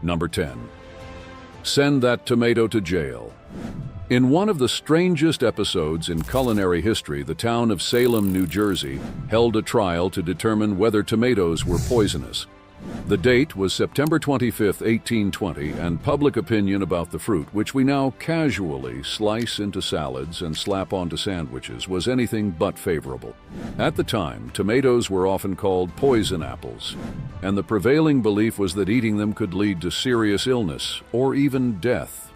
Number 10. Send that tomato to jail. In one of the strangest episodes in culinary history, the town of Salem, New Jersey, held a trial to determine whether tomatoes were poisonous. The date was September 25, 1820, and public opinion about the fruit, which we now casually slice into salads and slap onto sandwiches, was anything but favorable. At the time, tomatoes were often called poison apples, and the prevailing belief was that eating them could lead to serious illness or even death.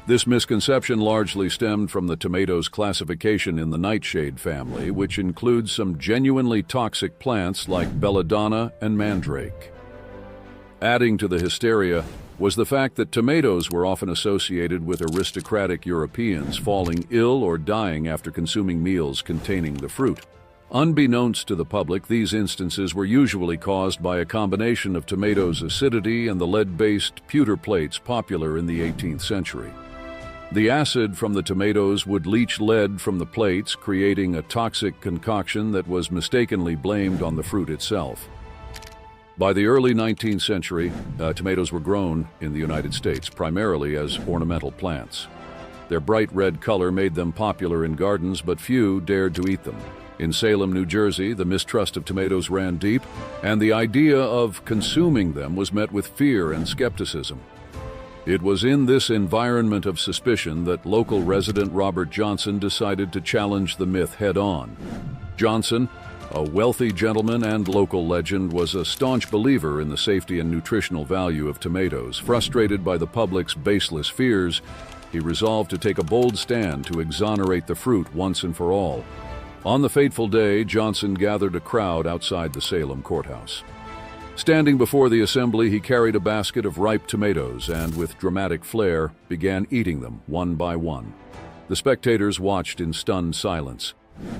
This misconception largely stemmed from the tomato's classification in the nightshade family, which includes some genuinely toxic plants like belladonna and mandrake. Adding to the hysteria was the fact that tomatoes were often associated with aristocratic Europeans falling ill or dying after consuming meals containing the fruit. Unbeknownst to the public, these instances were usually caused by a combination of tomatoes' acidity and the lead-based pewter plates popular in the 18th century. The acid from the tomatoes would leach lead from the plates, creating a toxic concoction that was mistakenly blamed on the fruit itself. By the early 19th century, tomatoes were grown in the United States primarily as ornamental plants. Their bright red color made them popular in gardens, but few dared to eat them. In Salem, New Jersey, the mistrust of tomatoes ran deep, and the idea of consuming them was met with fear and skepticism. It was in this environment of suspicion that local resident Robert Johnson decided to challenge the myth head-on. Johnson, a wealthy gentleman and local legend, was a staunch believer in the safety and nutritional value of tomatoes. Frustrated by the public's baseless fears, he resolved to take a bold stand to exonerate the fruit once and for all. On the fateful day, Johnson gathered a crowd outside the Salem courthouse. Standing before the assembly, he carried a basket of ripe tomatoes and, with dramatic flair, began eating them one by one. The spectators watched in stunned silence,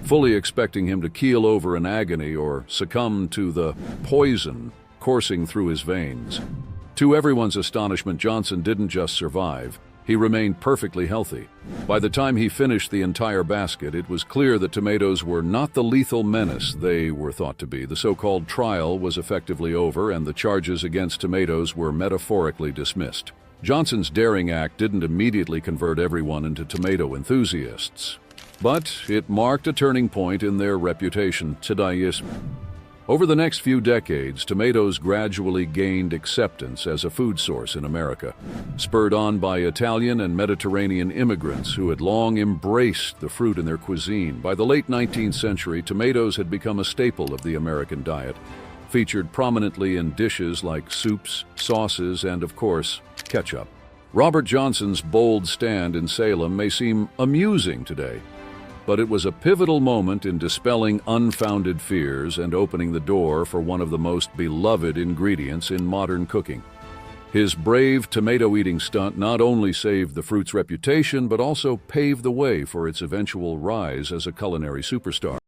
fully expecting him to keel over in agony or succumb to the poison coursing through his veins. To everyone's astonishment, Johnson didn't just survive. He remained perfectly healthy. By the time he finished the entire basket, it was clear that tomatoes were not the lethal menace they were thought to be. The so-called trial was effectively over, and the charges against tomatoes were metaphorically dismissed. Johnson's daring act didn't immediately convert everyone into tomato enthusiasts, but it marked a turning point in their reputation. Over the next few decades, tomatoes gradually gained acceptance as a food source in America, spurred on by Italian and Mediterranean immigrants who had long embraced the fruit in their cuisine. By the late 19th century, tomatoes had become a staple of the American diet, featured prominently in dishes like soups, sauces, and, of course, ketchup. Robert Johnson's bold stand in Salem may seem amusing today, but it was a pivotal moment in dispelling unfounded fears and opening the door for one of the most beloved ingredients in modern cooking. His brave tomato-eating stunt not only saved the fruit's reputation, but also paved the way for its eventual rise as a culinary superstar.